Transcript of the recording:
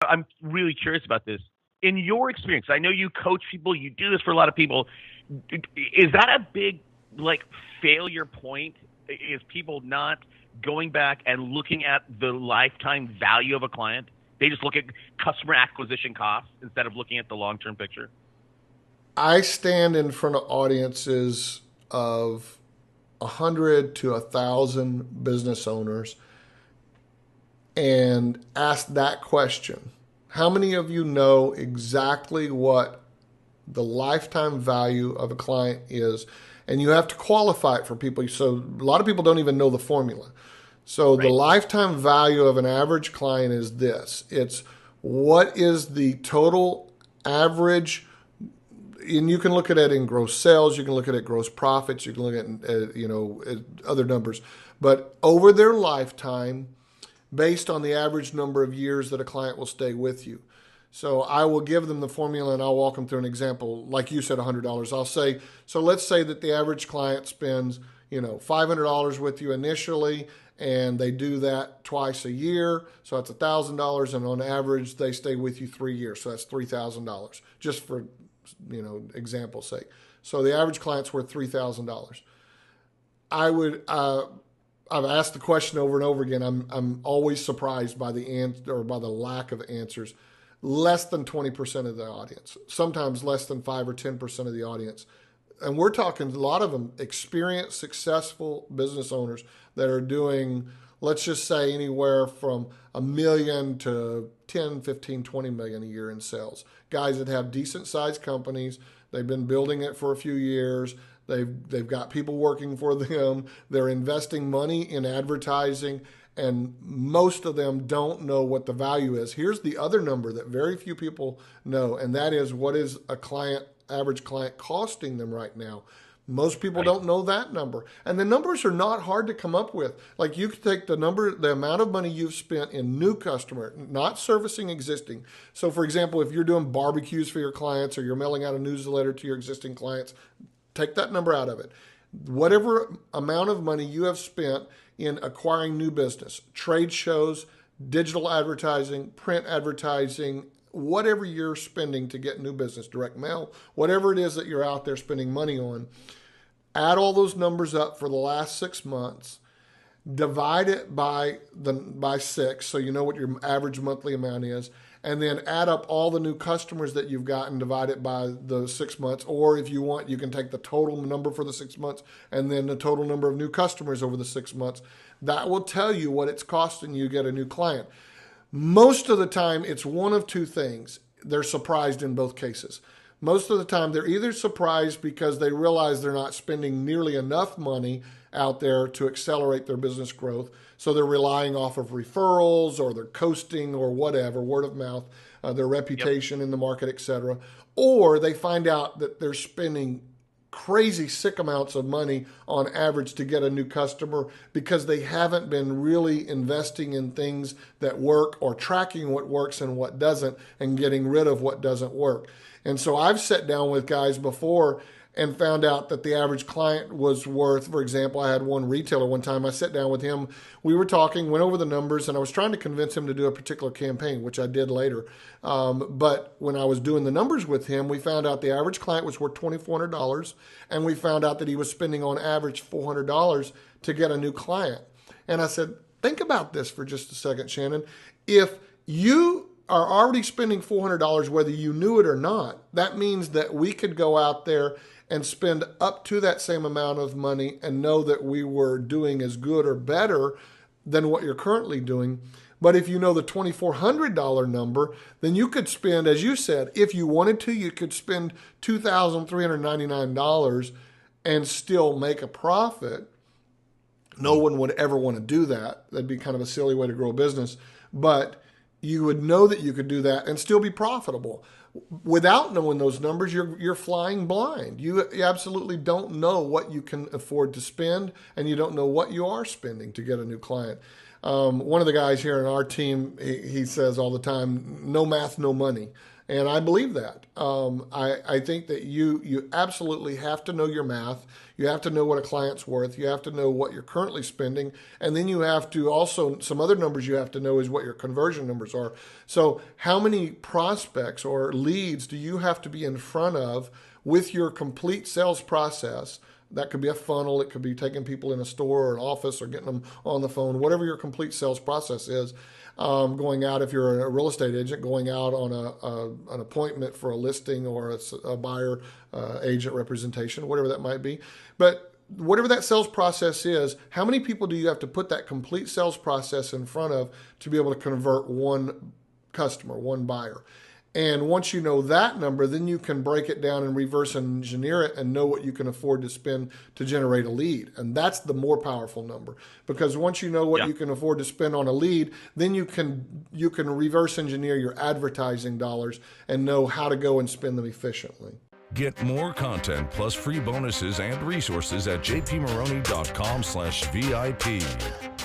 I'm really curious about this. In your experience, I know you coach people, you do this for a lot of people. Is that a big like failure point? Is people not going back and looking at the lifetime value of a client? They just look at customer acquisition costs instead of looking at the long-term picture. I stand in front of audiences of 100 to 1,000 business owners and ask that question. How many of you know exactly what the lifetime value of a client is? And you have to qualify it for people. So a lot of people don't even know the formula. So the Right. lifetime value of an average client is this. It's what is the total average, and you can look at it in gross sales, you can look at it gross profits, you can look at other numbers, but over their lifetime, based on the average number of years that a client will stay with you. So I will give them the formula and I'll walk them through an example. Like you said, $100. I'll say, so let's say that the average client spends, $500 with you initially, and they do that twice a year. So that's $1,000, and on average they stay with you 3 years. So that's $3,000, just for example's sake. So the average client's worth $3,000. I've asked the question over and over again. I'm always surprised by the answer or by the lack of answers. Less than 20% of the audience, sometimes less than 5 or 10% of the audience. And we're talking a lot of them experienced, successful business owners that are doing, let's just say, anywhere from $1 million to 10, 15, 20 million a year in sales. Guys that have decent sized companies. They've been building it for a few years. They've got people working for them. They're investing money in advertising, and most of them don't know what the value is. Here's the other number that very few people know, and that is what is average client costing them right now. Most people don't know that number. And the numbers are not hard to come up with. Like, you could take the amount of money you've spent in new customer, not servicing existing. So for example, if you're doing barbecues for your clients or you're mailing out a newsletter to your existing clients, take that number out of it. Whatever amount of money you have spent in acquiring new business, trade shows, digital advertising, print advertising, whatever you're spending to get new business, direct mail, whatever it is that you're out there spending money on, add all those numbers up for the last 6 months, divide it by 6, so you know what your average monthly amount is, and then add up all the new customers that you've gotten, divide it by the 6 months. Or if you want, you can take the total number for the 6 months and then the total number of new customers over the 6 months. That will tell you what it's costing you to get a new client. Most of the time, it's one of two things. They're surprised in both cases. Most of the time, they're either surprised because they realize they're not spending nearly enough money out there to accelerate their business growth. So they're relying off of referrals, or they're coasting, or whatever, word of mouth, their reputation in the market, etc. Or they find out that they're spending crazy sick amounts of money on average to get a new customer because they haven't been really investing in things that work, or tracking what works and what doesn't, and getting rid of what doesn't work. And so I've sat down with guys before and found out that the average client was worth, for example, I had one retailer one time, I sat down with him, we were talking, went over the numbers, and I was trying to convince him to do a particular campaign, which I did later. But when I was doing the numbers with him, we found out the average client was worth $2,400, and we found out that he was spending on average $400 to get a new client. And I said, think about this for just a second, Shannon. If you are already spending $400, whether you knew it or not, that means that we could go out there and spend up to that same amount of money and know that we were doing as good or better than what you're currently doing. But if you know the $2,400 number, then you could spend, as you said, if you wanted to, you could spend $2,399 and still make a profit. No one would ever want to do that. That'd be kind of a silly way to grow a business. But you would know that you could do that and still be profitable. Without knowing those numbers, you're flying blind. You absolutely don't know what you can afford to spend, and you don't know what you are spending to get a new client. One of the guys here in our team, he says all the time, no math, no money. And I believe that. I think that you absolutely have to know your math. You have to know what a client's worth. You have to know what you're currently spending. And then you have to also, some other numbers you have to know is what your conversion numbers are. So how many prospects or leads do you have to be in front of with your complete sales process? That could be a funnel. It could be taking people in a store or an office or getting them on the phone, whatever your complete sales process is. Going out, if you're a real estate agent, going out on an appointment for a listing or a buyer agent representation, whatever that might be. But whatever that sales process is, how many people do you have to put that complete sales process in front of to be able to convert one customer, one buyer? And once you know that number, then you can break it down and reverse engineer it and know what you can afford to spend to generate a lead. And that's the more powerful number, because once you know what you can afford to spend on a lead, then you can reverse engineer your advertising dollars and know how to go and spend them efficiently. Get more content plus free bonuses and resources at jpmaroney.com/VIP.